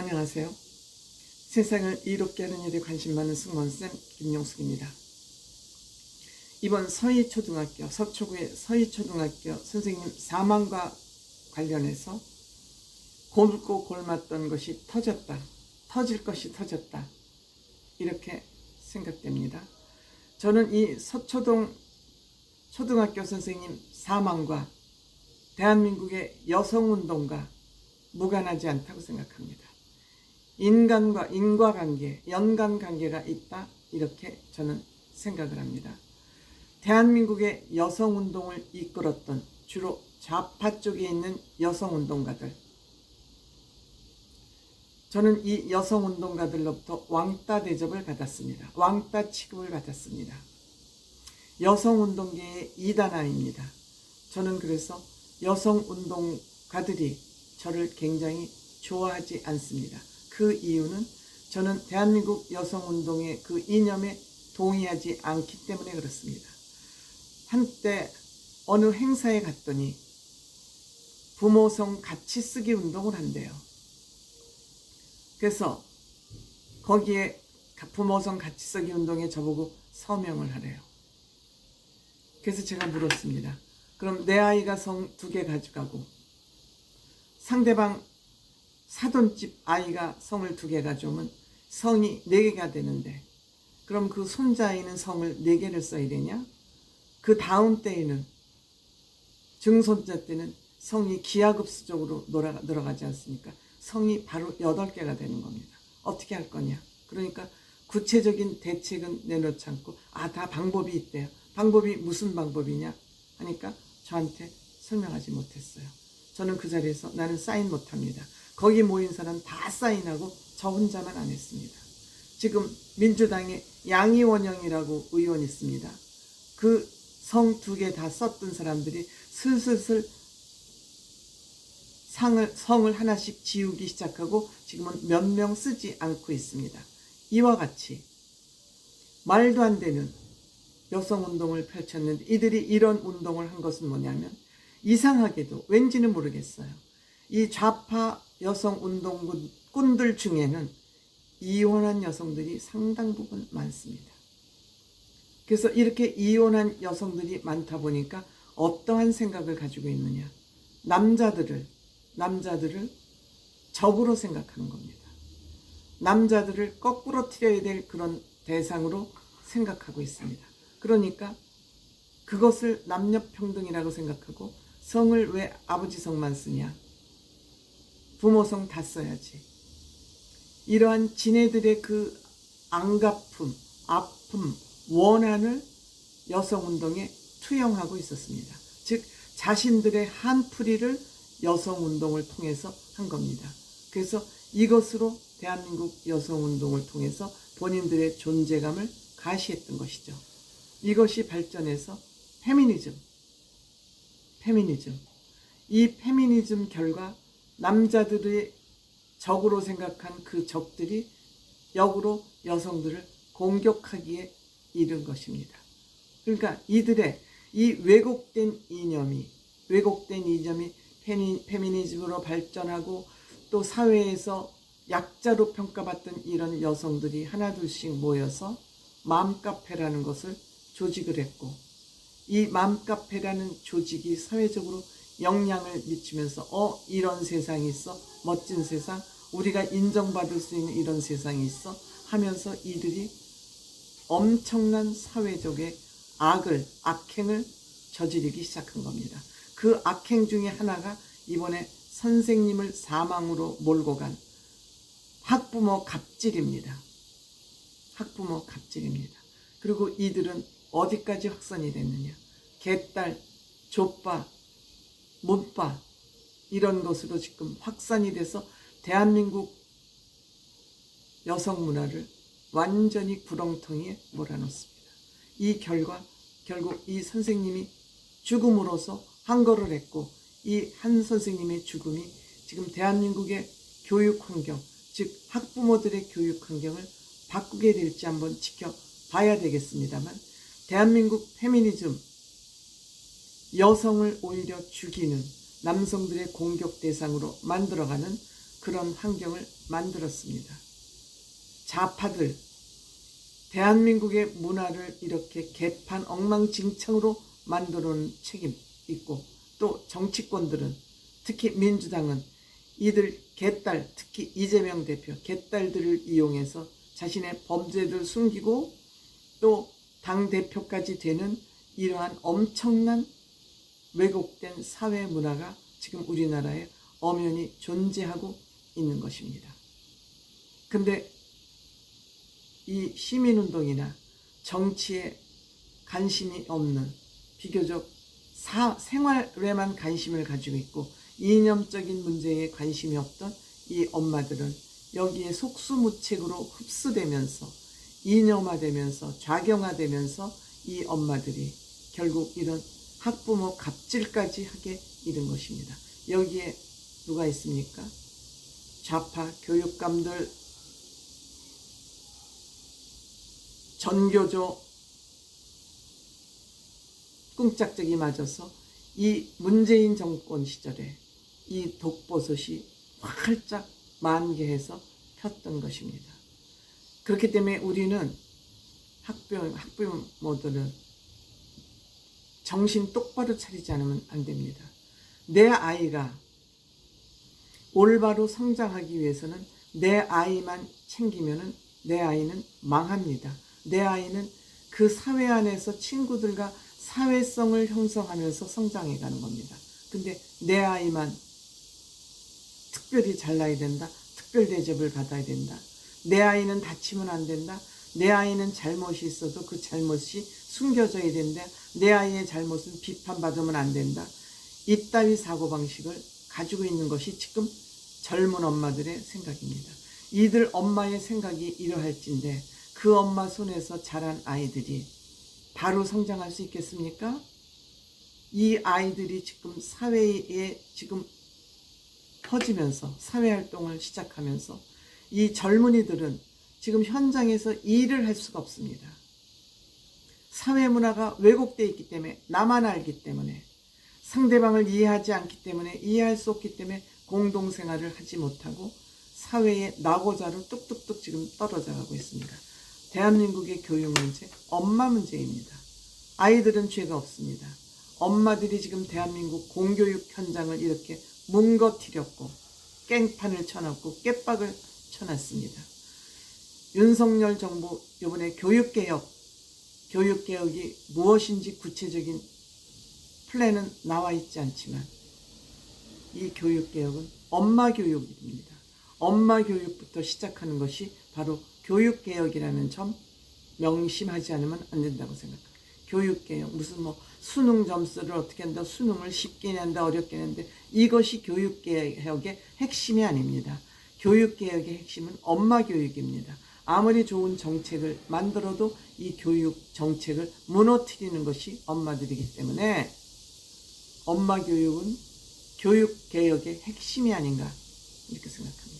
안녕하세요. 세상을 이롭게 하는 일에 관심 많은 승무원쌤 김용숙입니다. 이번 서초등학교 서초구의 서초등학교 선생님 사망과 관련해서 곪고 곪았던 것이 터졌다. 터질 것이 터졌다. 이렇게 생각됩니다. 저는 이 서초동 초등학교 선생님 사망과 대한민국의 여성운동과 무관하지 않다고 생각합니다. 인간과 인과관계, 연관관계가 있다, 이렇게 저는 생각을 합니다. 대한민국의 여성운동을 이끌었던 주로 좌파 쪽에 있는 여성운동가들, 저는 이 여성운동가들로부터 왕따 대접을 받았습니다. 왕따 취급을 받았습니다. 여성운동계의 이단아입니다. 저는 그래서 여성운동가들이 저를 굉장히 좋아하지 않습니다. 그 이유는 저는 대한민국 여성운동의 그 이념에 동의하지 않기 때문에 그렇습니다. 한때 어느 행사에 갔더니 부모성 같이 쓰기 운동을 한대요. 그래서 거기에 부모성 같이 쓰기 운동에 저보고 서명을 하래요. 그래서 제가 물었습니다. 그럼 내 아이가 성 2개 가져가고 상대방 사돈집 아이가 성을 2개 가져오면 성이 4개가 되는데, 그럼 그 손자아이는 성을 4개를 써야 되냐? 그 다음 때에는, 증손자 때는 성이 기하급수적으로 늘어가지 않습니까? 성이 바로 8개가 되는 겁니다. 어떻게 할 거냐? 그러니까 구체적인 대책은 내놓지 않고 다 방법이 있대요. 방법이 무슨 방법이냐 하니까 저한테 설명하지 못했어요. 저는 그 자리에서 나는 사인 못합니다. 거기 모인 사람 다 사인하고 저 혼자만 안 했습니다. 지금 민주당에 양이원영이라고 의원 있습니다. 그 성 2개 다 썼던 사람들이 슬슬 성을 하나씩 지우기 시작하고 지금은 몇 명 쓰지 않고 있습니다. 이와 같이 말도 안 되는 여성운동을 펼쳤는데, 이들이 이런 운동을 한 것은 뭐냐면, 이상하게도 왠지는 모르겠어요. 이 좌파 여성운동꾼들 중에는 이혼한 여성들이 상당 부분 많습니다. 그래서 이렇게 이혼한 여성들이 많다 보니까 어떠한 생각을 가지고 있느냐. 남자들을 적으로 생각하는 겁니다. 남자들을 거꾸로 틀어야 될 그런 대상으로 생각하고 있습니다. 그러니까 그것을 남녀평등이라고 생각하고, 성을 왜 아버지 성만 쓰냐, 부모성 다 써야지. 이러한 지네들의 그 안갚음, 아픔, 원한을 여성운동에 투영하고 있었습니다. 즉 자신들의 한풀이를 여성운동을 통해서 한 겁니다. 그래서 이것으로 대한민국 여성운동을 통해서 본인들의 존재감을 가시했던 것이죠. 이것이 발전해서 페미니즘, 이 페미니즘 결과 남자들의 적으로 생각한 그 적들이 역으로 여성들을 공격하기에 이른 것입니다. 그러니까 이들의 이 왜곡된 이념이 페미니즘으로 발전하고, 또 사회에서 약자로 평가받던 이런 여성들이 하나둘씩 모여서 맘카페라는 것을 조직을 했고, 이 맘카페라는 조직이 사회적으로 영향을 미치면서 이런 세상이 있어, 멋진 세상, 우리가 인정받을 수 있는 이런 세상이 있어 하면서 이들이 엄청난 사회적의 악행을 저지르기 시작한 겁니다. 그 악행 중에 하나가 이번에 선생님을 사망으로 몰고 간 학부모 갑질입니다. 그리고 이들은 어디까지 확산이 됐느냐. 개딸, 족바, 못바, 이런 것으로 지금 확산이 돼서 대한민국 여성 문화를 완전히 구렁텅이에 몰아넣습니다. 이 결과 결국 이 선생님이 죽음으로써 항거를 했고, 이 한 선생님의 죽음이 지금 대한민국의 교육 환경, 즉 학부모들의 교육 환경을 바꾸게 될지 한번 지켜봐야 되겠습니다만, 대한민국 페미니즘, 여성을 오히려 죽이는, 남성들의 공격 대상으로 만들어가는 그런 환경을 만들었습니다. 좌파들, 대한민국의 문화를 이렇게 개판 엉망진창으로 만들어 놓은 책임 있고, 또 정치권들은, 특히 민주당은 이들 개딸, 특히 이재명 대표 개딸들을 이용해서 자신의 범죄를 숨기고 또 당대표까지 되는 이러한 엄청난 왜곡된 사회 문화가 지금 우리나라에 엄연히 존재하고 있는 것입니다. 근데 이 시민운동이나 정치에 관심이 없는, 비교적 생활에만 관심을 가지고 있고 이념적인 문제에 관심이 없던 이 엄마들은 여기에 속수무책으로 흡수되면서 이념화되면서 좌경화되면서 이 엄마들이 결국 이런 학부모 갑질까지 하게 이른 것입니다. 여기에 누가 있습니까? 좌파 교육감들, 전교조 꿍짝짝이 맞아서 이 문재인 정권 시절에 이 독버섯이 활짝 만개해서 폈던 것입니다. 그렇기 때문에 우리는 학부모들은 정신 똑바로 차리지 않으면 안 됩니다. 내 아이가 올바로 성장하기 위해서는 내 아이만 챙기면은 내 아이는 망합니다. 내 아이는 그 사회 안에서 친구들과 사회성을 형성하면서 성장해 가는 겁니다. 근데 내 아이만 특별히 잘나야 된다. 특별 대접을 받아야 된다. 내 아이는 다치면 안 된다. 내 아이는 잘못이 있어도 그 잘못이 숨겨져야 된다. 내 아이의 잘못은 비판받으면 안 된다. 이따위 사고방식을 가지고 있는 것이 지금 젊은 엄마들의 생각입니다. 이들 엄마의 생각이 이러할진데 그 엄마 손에서 자란 아이들이 바로 성장할 수 있겠습니까? 이 아이들이 지금 사회에 지금 퍼지면서 사회활동을 시작하면서 이 젊은이들은 지금 현장에서 일을 할 수가 없습니다. 사회문화가 왜곡되어 있기 때문에, 나만 알기 때문에, 상대방을 이해하지 않기 때문에, 이해할 수 없기 때문에 공동생활을 하지 못하고 사회의 낙오자로 뚝뚝뚝 지금 떨어져 가고 있습니다. 대한민국의 교육 문제, 엄마 문제입니다. 아이들은 죄가 없습니다. 엄마들이 지금 대한민국 공교육 현장을 이렇게 뭉거뜨렸고 깽판을 쳐놨고 깨박을 쳐놨습니다. 윤석열 정부 이번에 교육개혁이 무엇인지 구체적인 플랜은 나와 있지 않지만 이 교육개혁은 엄마 교육입니다. 엄마 교육부터 시작하는 것이 바로 교육개혁이라는 점 명심하지 않으면 안 된다고 생각합니다. 교육개혁, 무슨 수능 점수를 어떻게 한다, 수능을 쉽게 낸다, 어렵게 낸다, 이것이 교육개혁의 핵심이 아닙니다. 교육개혁의 핵심은 엄마 교육입니다. 아무리 좋은 정책을 만들어도 이 교육 정책을 무너뜨리는 것이 엄마들이기 때문에 엄마 교육은 교육개혁의 핵심이 아닌가 이렇게 생각합니다.